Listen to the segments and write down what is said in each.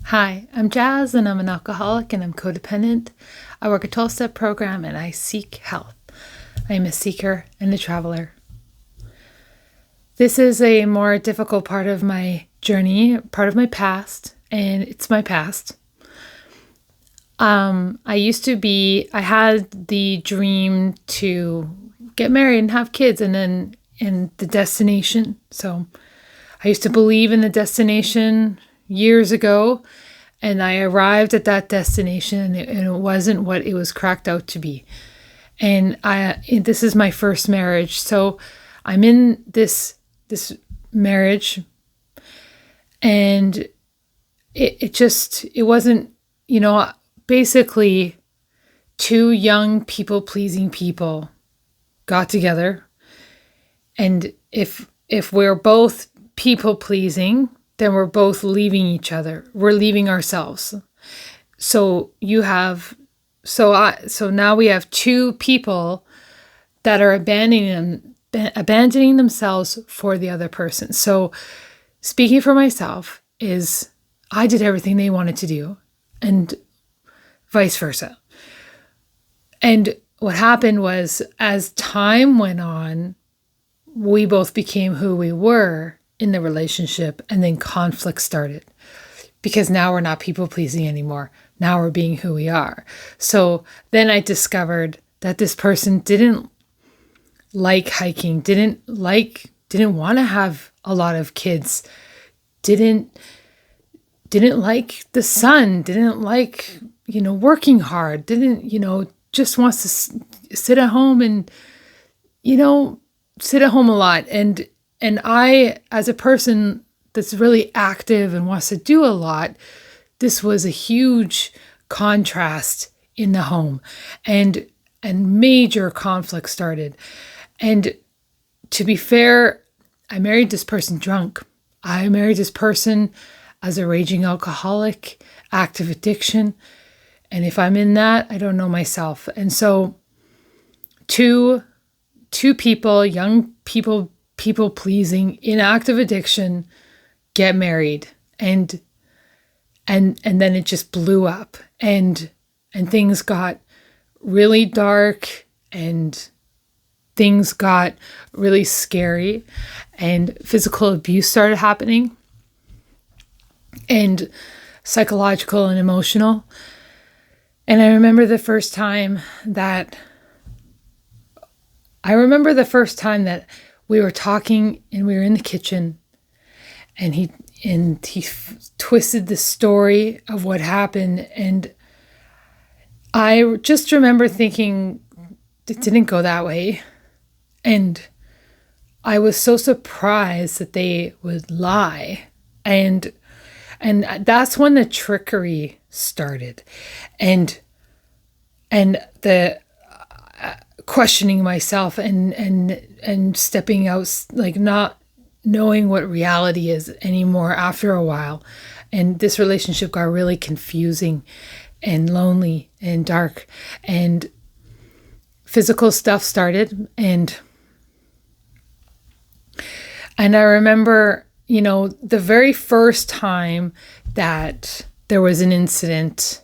Hi, I'm Jazz and I'm an alcoholic and I'm codependent. I work a 12-step program and I seek health. I am a seeker and a traveler. This is a more difficult part of my journey, part of my past, and it's my past. I had the dream to get married and have kids and the destination. So I used to believe in the destination years ago, and I arrived at that destination and it wasn't what it was cracked out to be. And this is my first marriage. So I'm in this marriage, and it wasn't, basically two young people-pleasing people got together. And if we're both people-pleasing, then we're both leaving each other. We're leaving ourselves. So now we have two people that are abandoning themselves for the other person. So speaking for myself is I did everything they wanted to do and vice versa. And what happened was, as time went on, we both became who we were in the relationship, and then conflict started because now we're not people pleasing anymore. Now we're being who we are. So then I discovered that this person didn't like hiking, didn't want to have a lot of kids, didn't like the sun, didn't like, working hard, just wants to sit at home and, sit at home a lot. And I, as a person that's really active and wants to do a lot, this was a huge contrast in the home, and major conflict started. And to be fair, I married this person drunk. I married this person as a raging alcoholic, active addiction. And if I'm in that, I don't know myself. And so two people, young people pleasing in active addiction, get married, and then it just blew up, and things got really dark, and things got really scary, and physical abuse started happening, and psychological and emotional. And I remember the first time that we were talking and we were in the kitchen, and he twisted the story of what happened. And I just remember thinking it didn't go that way. And I was so surprised that they would lie. And that's when the trickery started. And the questioning myself and stepping out, like not knowing what reality is anymore after a while. And this relationship got really confusing and lonely and dark, and physical stuff started. And I remember, the very first time that there was an incident,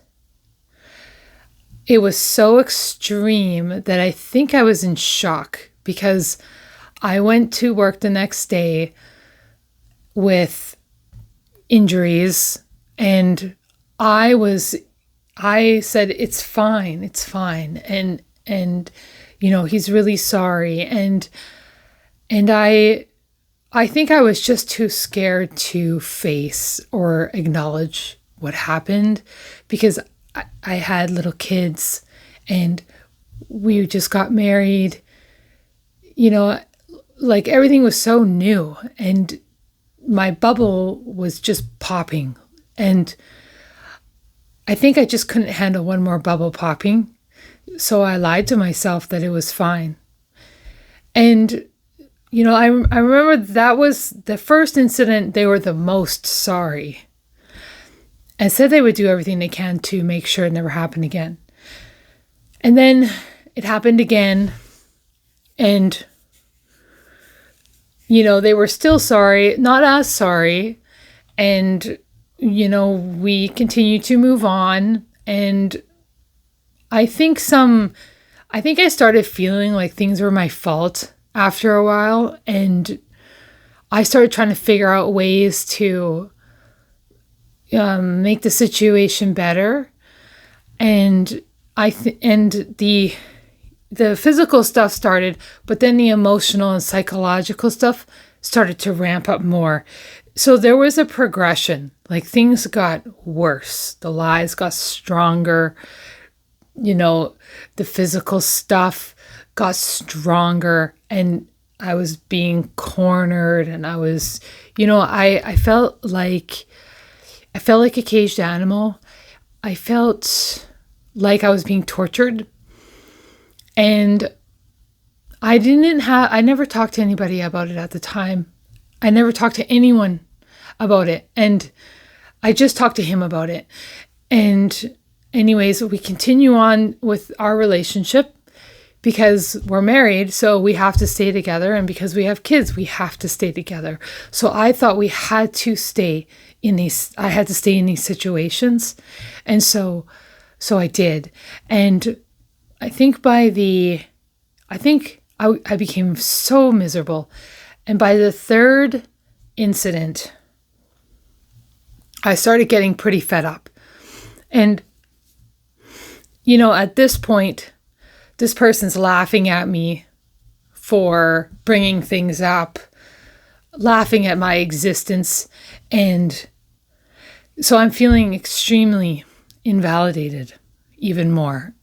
it was so extreme that I think I was in shock, because I went to work the next day with injuries, and I said, it's fine. And he's really sorry. And I think I was just too scared to face or acknowledge what happened, because I had little kids and we just got married, like everything was so new, and my bubble was just popping. And I think I just couldn't handle one more bubble popping. So I lied to myself that it was fine. And, I remember that was the first incident they were the most sorry, and said they would do everything they can to make sure it never happened again. And then it happened again, and they were still sorry, not as sorry. And we continue to move on. And I think I started feeling like things were my fault after a while. And I started trying to figure out ways to make the situation better. And the physical stuff started, but then the emotional and psychological stuff started to ramp up more. So there was a progression. Like, things got worse. The lies got stronger. The physical stuff got stronger, and I was being cornered, and I was, I felt like a caged animal. I felt like I was being tortured. And I never talked to anybody about it at the time. I never talked to anyone about it. And I just talked to him about it. And anyways, we continue on with our relationship because we're married, so we have to stay together. And because we have kids, we have to stay together. So I thought I had to stay in these situations. And so I did. And I think I became so miserable. And by the third incident, I started getting pretty fed up. And, at this point, this person's laughing at me for bringing things up, laughing at my existence. And so I'm feeling extremely invalidated even more,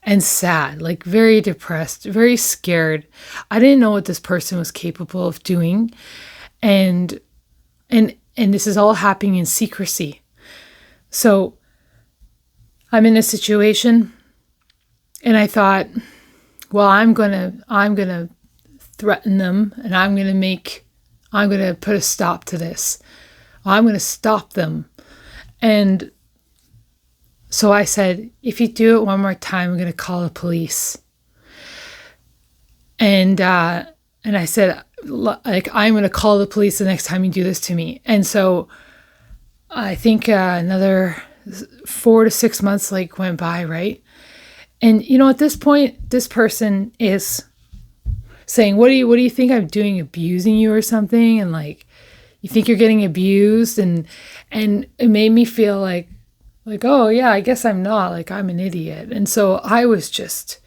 and sad, like very depressed, very scared. I didn't know what this person was capable of doing. And this is all happening in secrecy. So I'm in a situation, and I thought, well, I'm going to threaten them, and I'm going to put a stop to this. I'm going to stop them. And so I said, if you do it one more time, I'm going to call the police. And I said, like, I'm going to call the police the next time you do this to me. And so I think another 4 to 6 months went by, right? And at this point, this person is saying, what do you think I'm doing, abusing you or something? And you think you're getting abused? And it made me feel like, oh yeah, I guess I'm not, I'm an idiot. And so I was just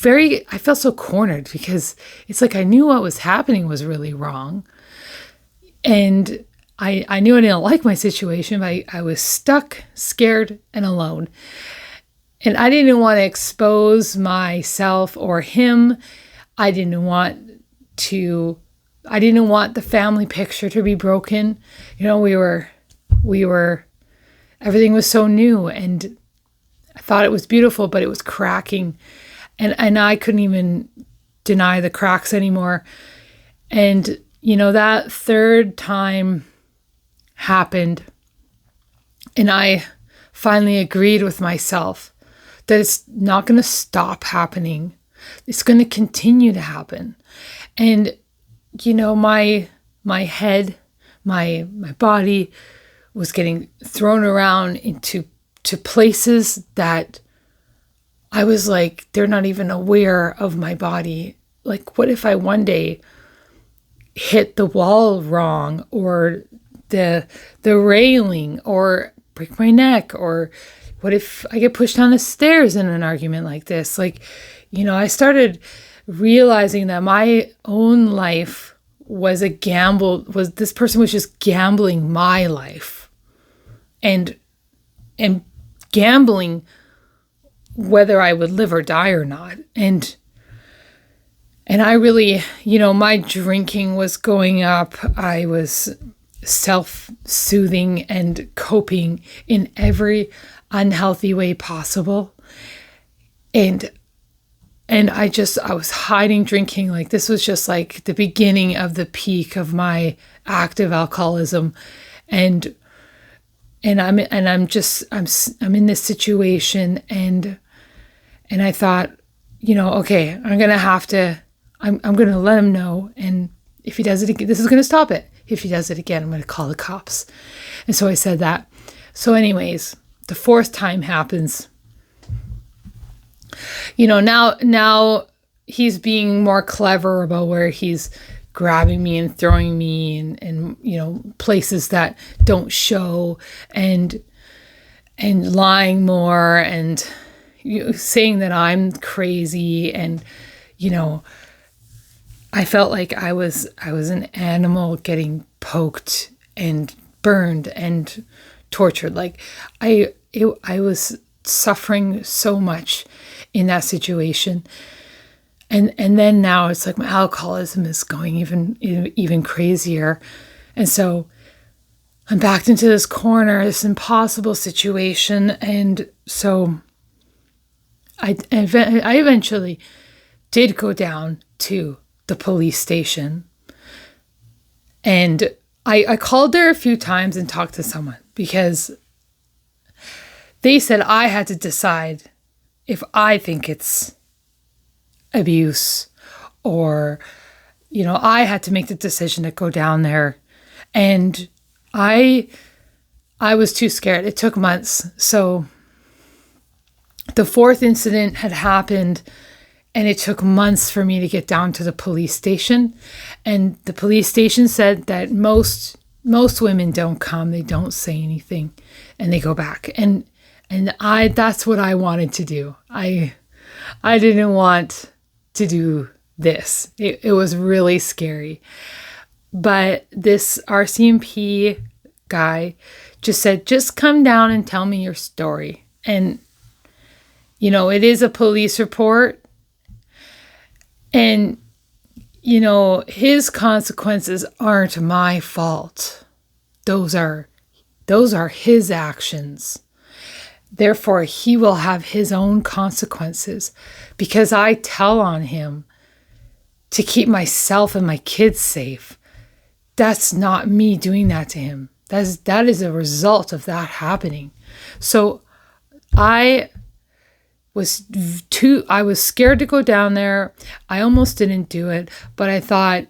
I felt so cornered, because it's like I knew what was happening was really wrong. And I knew I didn't like my situation, but I was stuck, scared, and alone. And I didn't want to expose myself or him. I didn't want the family picture to be broken. We were everything was so new, and I thought it was beautiful, but it was cracking. And I couldn't even deny the cracks anymore. And, that third time happened, and I finally agreed with myself that it's not going to stop happening. It's going to continue to happen. And, my head, my body was getting thrown around into places that I was like, they're not even aware of my body. Like, what if I one day hit the wall wrong, or the railing, or break my neck? Or what if I get pushed down the stairs in an argument like this? I started realizing that my own life was a gamble, this person was just gambling my life, and gambling whether I would live or die or not. And I really, my drinking was going up. I was self-soothing and coping in every unhealthy way possible. And I was hiding drinking. This was just the beginning of the peak of my active alcoholism. And I'm in this situation, and I thought, okay, I'm going to let him know. And if he does it again, this is going to stop it. if he does it again, I'm going to call the cops. And so I said that. So anyways, the fourth time happens. Now he's being more clever about where he's grabbing me and throwing me and places that don't show, and lying more, and saying that I'm crazy. And I felt like I was an animal getting poked and burned and tortured. Like I was suffering so much in that situation. And then now it's like my alcoholism is going even crazier. And so I'm backed into this corner, this impossible situation. And so I eventually did go down to the police station. And I called there a few times and talked to someone, because they said I had to decide if I think it's abuse, or I had to make the decision to go down there. And I was too scared. It took months. So the fourth incident had happened, and it took months for me to get down to the police station. And the police station said that most women don't come, they don't say anything, and they go back. And that's what I wanted to do. I didn't want to do this. It was really scary. But this RCMP guy just said, just come down and tell me your story. And, it is a police report. And, his consequences aren't my fault. Those are his actions. Therefore, he will have his own consequences, because I tell on him to keep myself and my kids safe. That's not me doing that to him. That is a result of that happening. So I was scared to go down there. I almost didn't do it, but I thought,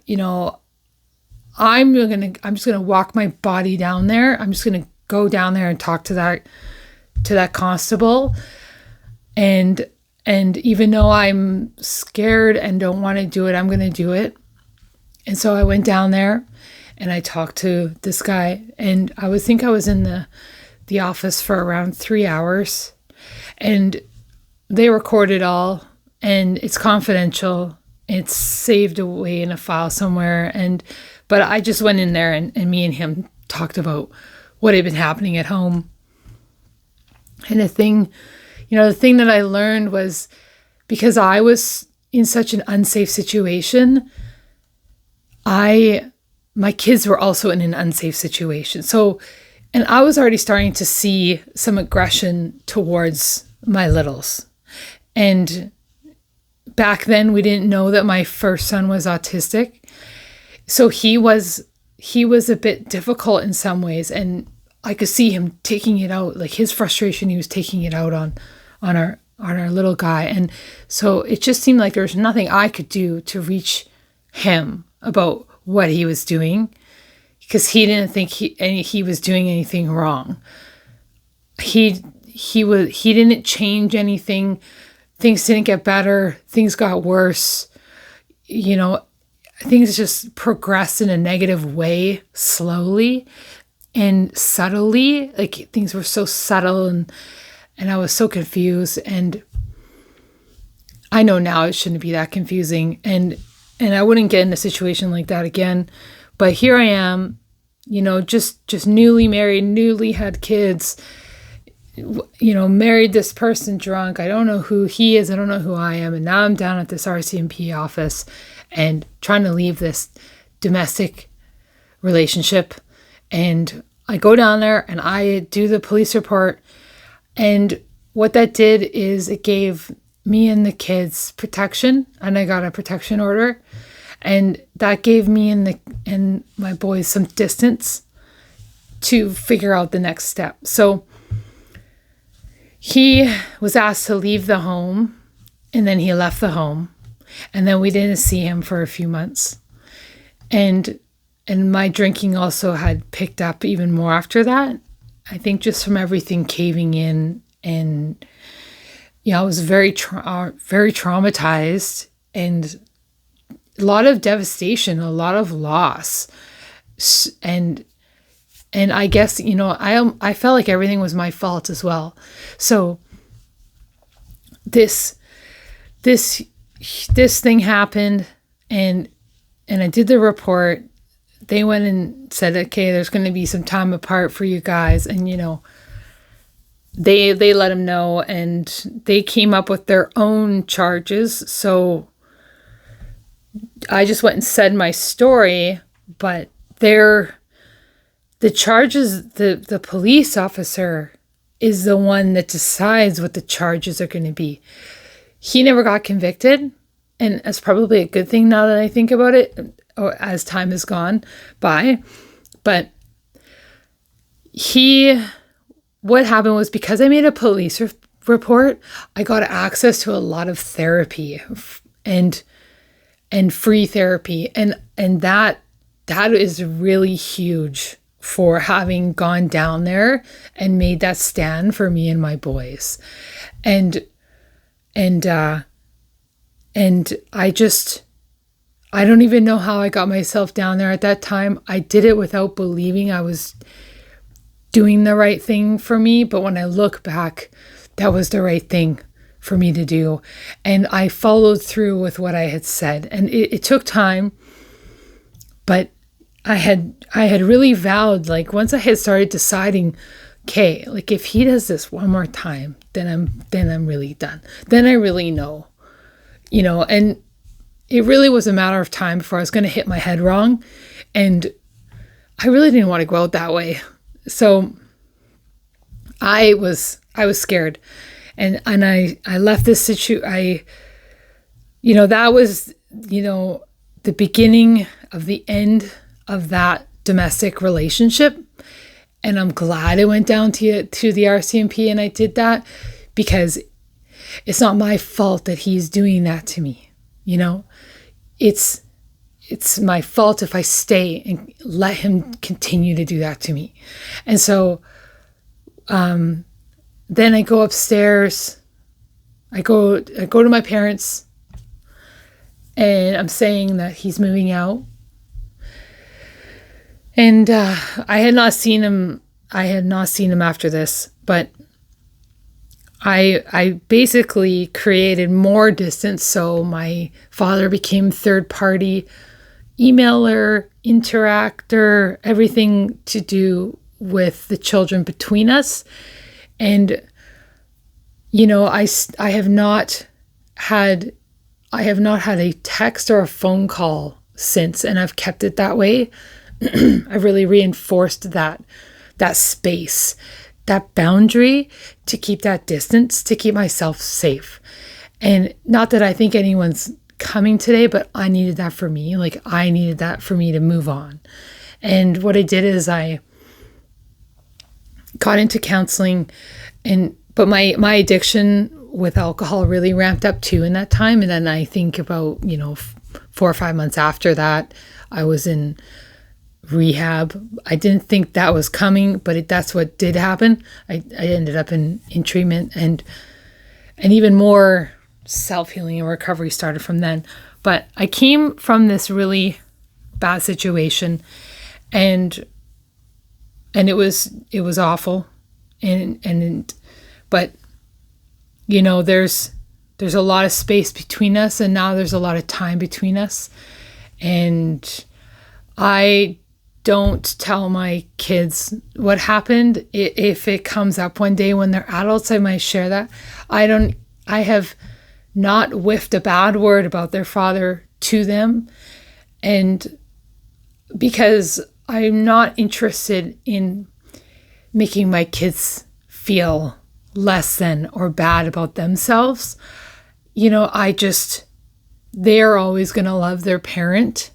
I'm just gonna walk my body down there. I'm just gonna go down there and talk to that constable. And even though I'm scared and don't want to do it, I'm going to do it. And so I went down there and I talked to this guy, and I was in the office for around 3 hours, and they record it all, and it's confidential. It's saved away in a file somewhere. But I just went in there, and me and him talked about what had been happening at home. And the thing that I learned was, because I was in such an unsafe situation, my kids were also in an unsafe situation. So, and I was already starting to see some aggression towards my littles. And back then we didn't know that my first son was autistic. So he was a bit difficult in some ways, and I could see him taking it out, like his frustration, he was taking it out on our little guy. And so it just seemed like there was nothing I could do to reach him about what he was doing, because he didn't think he was doing anything wrong. He didn't change anything. Things didn't get better. Things got worse. Things just progressed in a negative way, slowly and subtly. Like, things were so subtle, and I was so confused. And I know now it shouldn't be that confusing, and I wouldn't get in a situation like that again. But here I am, just newly married, newly had kids, married this person drunk. I don't know who he is. I don't know who I am. And now I'm down at this RCMP office and trying to leave this domestic relationship. And I go down there and I do the police report. And what that did is it gave me and the kids protection, and I got a protection order. And that gave me and my boys some distance to figure out the next step. So he was asked to leave the home, and then he left the home, and then we didn't see him for a few months. And my drinking also had picked up even more after that. I think just from everything caving in, and I was very traumatized, and a lot of devastation, a lot of loss, and I guess I felt like everything was my fault as well. So this thing happened, and I did the report. They went and said, okay, there's going to be some time apart for you guys. And, they let him know, and they came up with their own charges. So I just went and said my story, but the charges, the police officer is the one that decides what the charges are going to be. He never got convicted, and that's probably a good thing now that I think about it, or as time has gone by. But what happened was, because I made a police report, I got access to a lot of therapy and free therapy, and that is really huge for having gone down there and made that stand for me and my boys. And I don't even know how I got myself down there at that time. I did it without believing I was doing the right thing for me. But when I look back, that was the right thing for me to do. And I followed through with what I had said. And it took time, but I had really vowed, like, once I had started deciding, okay, like, if he does this one more time, then I'm really done. Then I really know, and it really was a matter of time before I was going to hit my head wrong. And I really didn't want to go out that way. So I was scared. And I left this situation. That was, the beginning of the end of that domestic relationship. And I'm glad I went down to the RCMP and I did that, because it's not my fault that he's doing that to me. It's my fault if I stay and let him continue to do that to me. And so then I go upstairs. I go to my parents, and I'm saying that he's moving out. And I had not seen him after this, but I basically created more distance. So my father became third party emailer, interactor, everything to do with the children between us. And, I have not had a text or a phone call since, and I've kept it that way. I've really reinforced that space, that boundary, to keep that distance, to keep myself safe. And not that I think anyone's coming today, but I needed that for me. Like, I needed that for me to move on. And what I did is I got into counseling, but my addiction with alcohol really ramped up too in that time. And then I think about, 4 or 5 months after that, I was in rehab. I didn't think that was coming, but that's what did happen. I ended up in treatment, and even more self-healing and recovery started from then. But I came from this really bad situation, and it was awful, but there's a lot of space between us, and now there's a lot of time between us. And I don't tell my kids what happened. If it comes up one day when they're adults, I might share that. I have not whiffed a bad word about their father to them. And because I'm not interested in making my kids feel less than or bad about themselves, they're always going to love their parent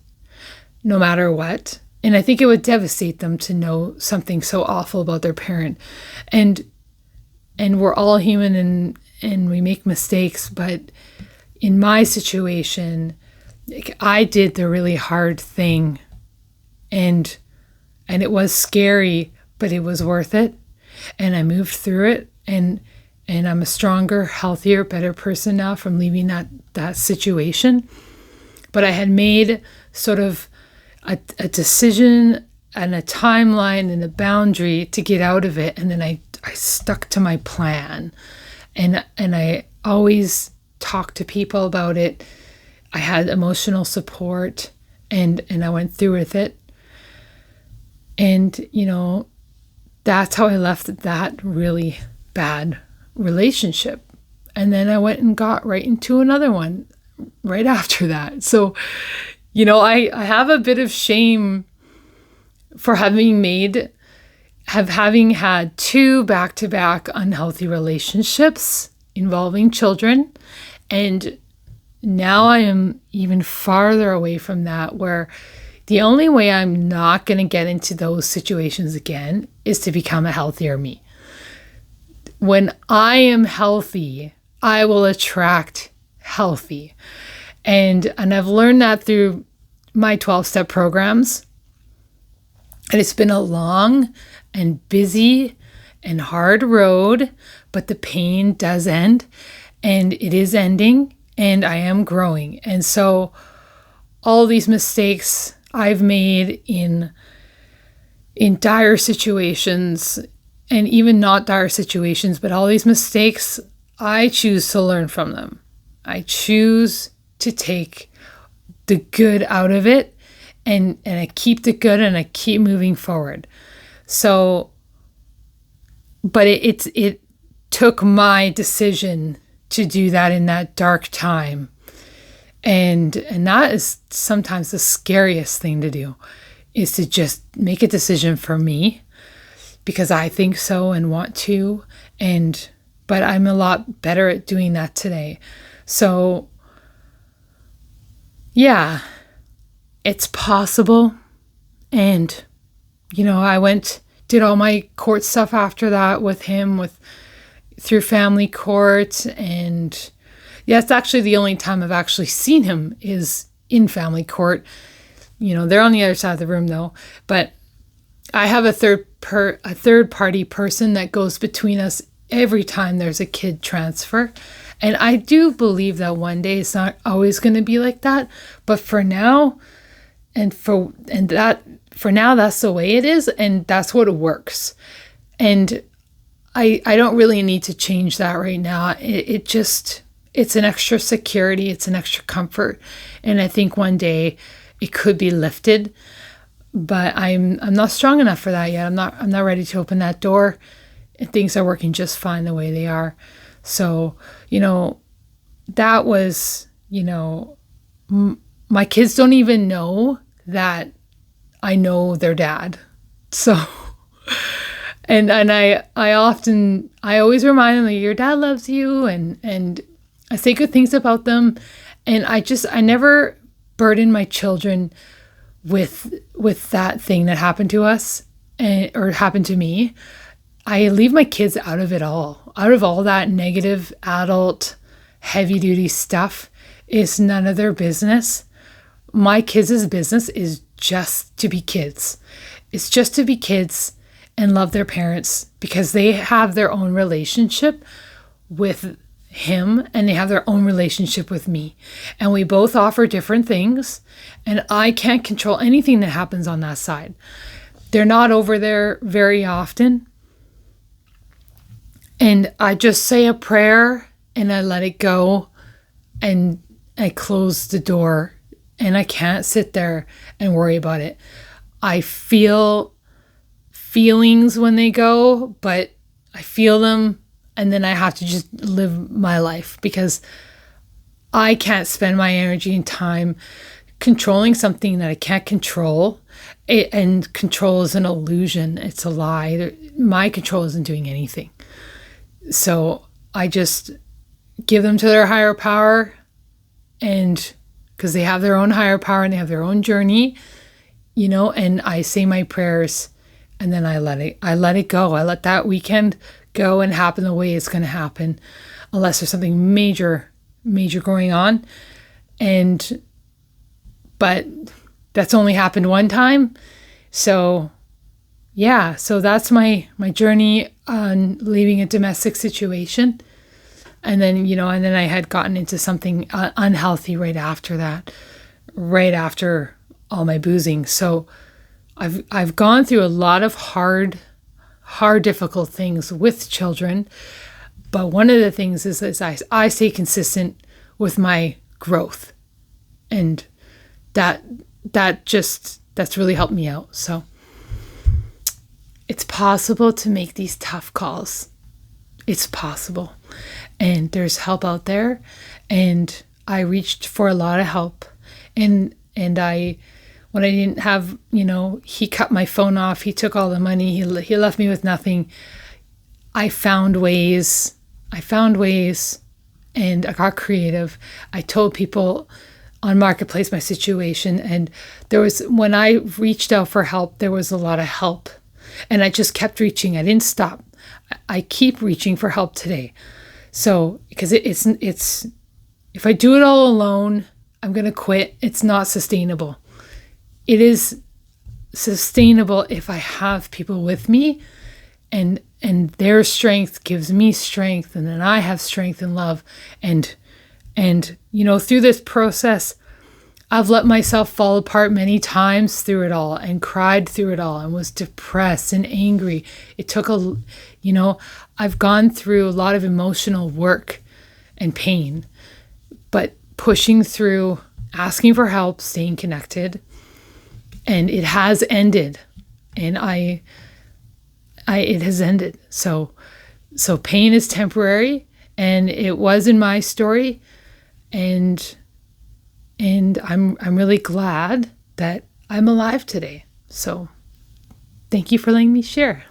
no matter what. And I think it would devastate them to know something so awful about their parent. And we're all human, and we make mistakes. But in my situation, I did the really hard thing and it was scary, but it was worth it. And I moved through it, and I'm a stronger, healthier, better person now from leaving that situation. But I had made sort of a decision and a timeline and a boundary to get out of it. And then I stuck to my plan. And I always talked to people about it. I had emotional support, and I went through with it. And, that's how I left that really bad relationship. And then I went and got right into another one right after that. So, I have a bit of shame for having had 2 back-to-back unhealthy relationships involving children. And now I am even farther away from that, where the only way I'm not going to get into those situations again is to become a healthier me. When I am healthy, I will attract healthy. And I've learned that through my 12-step programs. And it's been a long and busy and hard road, but the pain does end, and it is ending, and I am growing. And so all these mistakes I've made in dire situations, and even not dire situations, but all these mistakes, I choose to learn from them. I choose to take the good out of it, and I keep the good, and I keep moving forward. So, but it took my decision to do that in that dark time. And that is sometimes the scariest thing to do, is to just make a decision for me because I think so and want to. But I'm a lot better at doing that today. So yeah, it's possible. And, I did all my court stuff after that with him, through family court. And yeah, it's actually the only time I've actually seen him is in family court. They're on the other side of the room though. But I have a third party person that goes between us every time there's a kid transfer. And I do believe that one day it's not always going to be like that. But for now, for now, that's the way it is. And that's what works. And I don't really need to change that right now. It's an extra security. It's an extra comfort. And I think one day it could be lifted, but I'm not strong enough for that yet. I'm not ready to open that door. And things are working just fine the way they are. So, that was, my kids don't even know that I know their dad. So, and I always remind them that your dad loves you, and I say good things about them. And I never burden my children with that thing that happened to us or happened to me. I leave my kids out of it all. Out of all that negative adult heavy duty stuff. Is none of their business. My kids' business is just to be kids. It's just to be kids and love their parents, because they have their own relationship with him and they have their own relationship with me. And we both offer different things, and I can't control anything that happens on that side. They're not over there very often. And I just say a prayer and I let it go, and I close the door, and I can't sit there and worry about it. I feel feelings when they go, but I feel them, and then I have to just live my life, because I can't spend my energy and time controlling something that I can't control. And control is an illusion. It's a lie. My control isn't doing anything. So I just give them to their higher power, and because they have their own higher power and they have their own journey, and I say my prayers, and then I let it go. I let that weekend go and happen the way it's going to happen, unless there's something major going on. But that's only happened one time, So yeah, so that's my journey on leaving a domestic situation. And then, and then I had gotten into something unhealthy right after that, right after all my boozing. So I've gone through a lot of hard, difficult things with children. But one of the things is I stay consistent with my growth. And that's really helped me out. So it's possible to make these tough calls. It's possible. And there's help out there. And I reached for a lot of help. And when I didn't have, he cut my phone off. He took all the money. He left me with nothing. I found ways and I got creative. I told people on Marketplace my situation. And when I reached out for help, there was a lot of help. And I just kept reaching. I didn't stop. I keep reaching for help today. So, because it's if I do it all alone, I'm going to quit. It's not sustainable. It is sustainable if I have people with me and their strength gives me strength, and then I have strength and love. And through this process, I've let myself fall apart many times through it all and cried through it all and was depressed and angry. It took I've gone through a lot of emotional work and pain, but pushing through, asking for help, staying connected, and it has ended. And it has ended. So pain is temporary, and it was in my story, and I'm really glad that I'm alive today. So thank you for letting me share.